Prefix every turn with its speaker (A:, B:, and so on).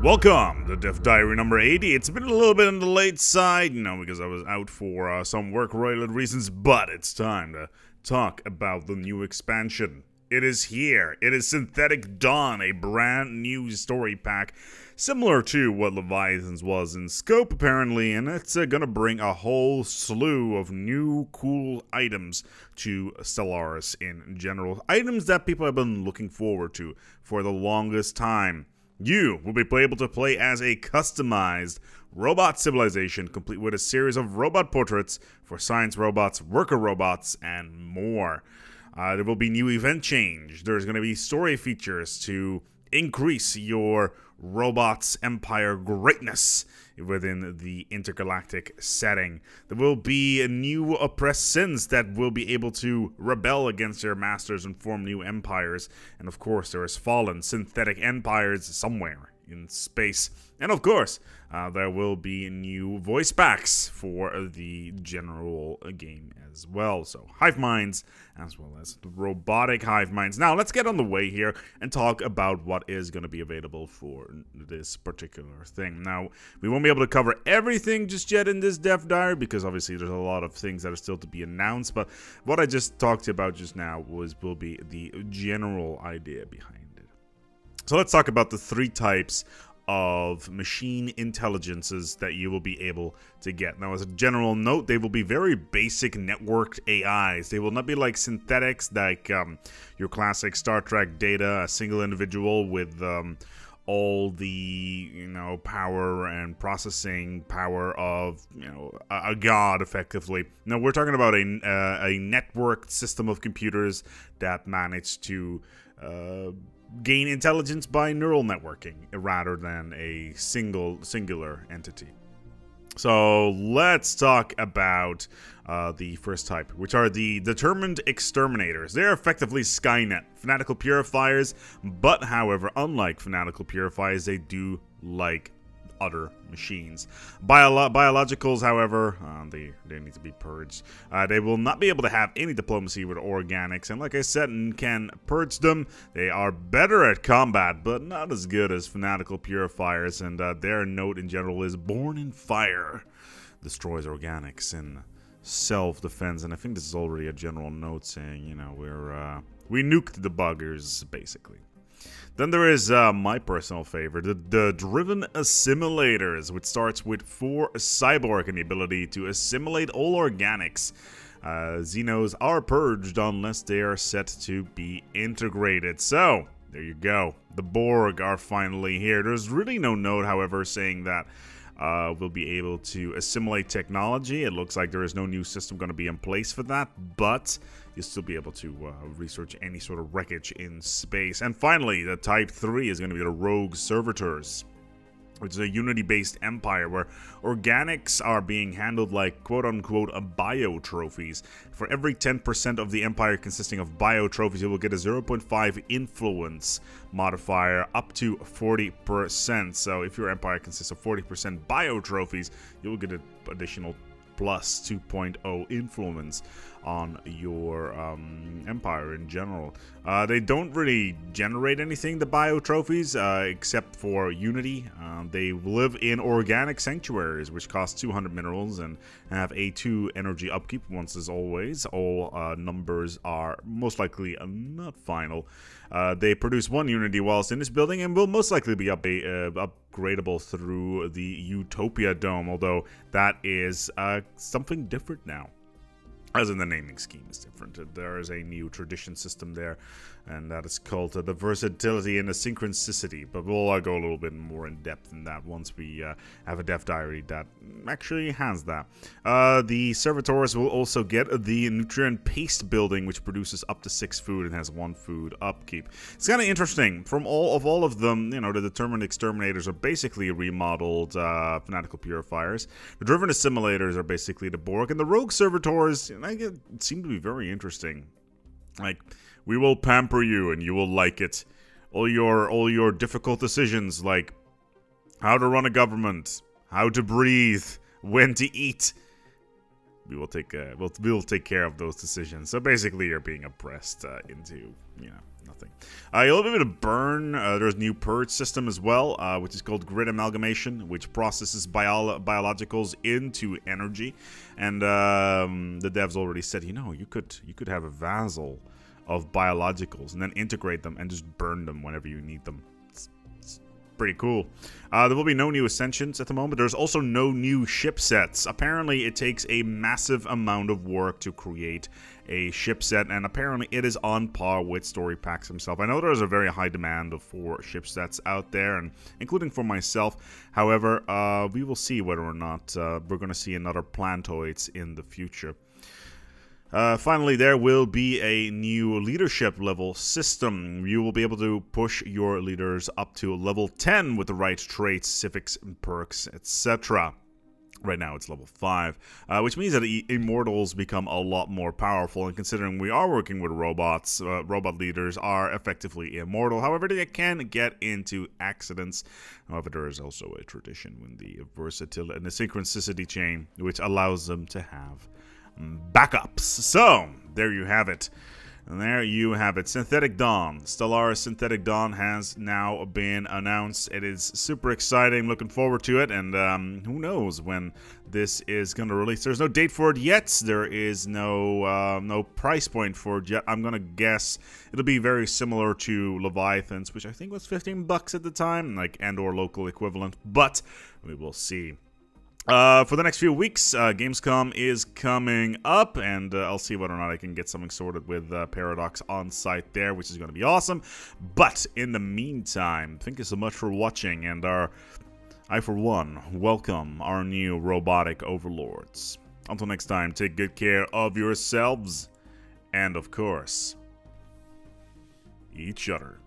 A: Welcome to Dev Diary number 80. It's been a little bit on the late side, because I was out for some work-related reasons, but it's time to talk about the new expansion. It is here. It is Synthetic Dawn, a brand new story pack, similar to what Leviathan's was in scope, apparently, and it's gonna bring a whole slew of new, cool items to Stellaris in general. Items that people have been looking forward to for the longest time. You will be able to play as a customized robot civilization, complete with a series of robot portraits for science robots, worker robots, and more. There will be new event change. There's going to be story features to increase your robot's empire greatness within the intergalactic setting. There will be new oppressed sins that will be able to rebel against their masters and form new empires. And of course, there is fallen synthetic empires somewhere in space. And of course, there will be new voice packs for the general game as well. So hive minds as well as the robotic hive minds. Now let's get on the way here and talk about what is going to be available for this particular thing. Now we won't be able to cover everything just yet in this Dev Diary because obviously there's a lot of things that are still to be announced. But what I just talked about just now will be the general idea behind it. So let's talk about the three types of machine intelligences that you will be able to get. Now, as a general note, they will be very basic networked AIs. They will not be like synthetics, like your classic Star Trek Data, a single individual with all the power and processing power of a god, effectively. No, we're talking about a networked system of computers that manage to gain intelligence by neural networking rather than a singular entity. So let's talk about the first type, which are the determined exterminators. They're effectively Skynet, fanatical purifiers, but however, unlike fanatical purifiers, they do like other machines. Biologicals, however, they need to be purged. They will not be able to have any diplomacy with organics, and like I said, can purge them. They are better at combat, but not as good as fanatical purifiers, and their note in general is born in fire. Destroys organics in self-defense, and I think this is already a general note saying, we nuked the buggers, basically. Then there is my personal favorite, the Driven Assimilators, which starts with 4 cyborg and the ability to assimilate all organics. Xenos are purged unless they are set to be integrated. So, there you go. The Borg are finally here. There's really no note, however, saying that we'll be able to assimilate technology. It looks like there is no new system going to be in place for that, but you'll still be able to research any sort of wreckage in space. And finally, the Type 3 is going to be the Rogue Servitors, which is a Unity-based empire where organics are being handled like quote-unquote bio-trophies. For every 10% of the empire consisting of bio-trophies, you will get a 0.5 influence modifier up to 40%. So if your empire consists of 40% bio-trophies, you will get an additional plus 2.0 influence on your empire in general. They don't really generate anything, the bio trophies, except for Unity. They live in organic sanctuaries, which cost 200 minerals and have A2 energy upkeep. Once as always, all numbers are most likely not final. They produce 1 Unity whilst in this building and will most likely be upgradable through the Utopia Dome, although that is something different now. As in the naming scheme is different. There is a new tradition system there, and that is called the versatility and the synchronicity. But we'll go a little bit more in depth in that once we have a Dev Diary that actually has that. The servitors will also get the nutrient paste building, which produces up to 6 food and has 1 food upkeep. It's kind of interesting. From all of them, the determined exterminators are basically remodeled fanatical purifiers. The driven assimilators are basically the Borg, and the rogue servitors seem to be very interesting. Like, we will pamper you and you will like it. All your difficult decisions, like how to run a government, how to breathe, when to eat, we'll take care of those decisions. So basically, you're being oppressed into nothing. You'll be able to burn. There's a new purge system as well, which is called grid amalgamation, which processes biologicals into energy. And the devs already said, you could have a vassal of biologicals and then integrate them and just burn them whenever you need them. Pretty cool. There will be no new ascensions at the moment. There's also no new ship sets. Apparently, it takes a massive amount of work to create a ship set, and apparently it is on par with story packs himself. I know there's a very high demand for ship sets out there, and including for myself. However, we will see whether or not we're going to see another Plantoids in the future. Finally, there will be a new leadership level system. You will be able to push your leaders up to level 10 with the right traits, civics, perks, etc. Right now it's level 5, which means that immortals become a lot more powerful, and considering we are working with robots, robot leaders are effectively immortal. However, they can get into accidents. However, there is also a tradition in the versatility and the synchronicity chain, which allows them to have backups. So, there you have it. And there you have it. Synthetic Dawn. Stellaris Synthetic Dawn has now been announced. It is super exciting. Looking forward to it. And who knows when this is going to release. There's no date for it yet. There is no price point for it yet. I'm going to guess it'll be very similar to Leviathans, which I think was $15 at the time, like and/or local equivalent. But we will see. For the next few weeks, Gamescom is coming up, and I'll see whether or not I can get something sorted with Paradox on site there, which is going to be awesome. But in the meantime, thank you so much for watching, and I, for one, welcome our new robotic overlords. Until next time, take good care of yourselves, and of course, each other.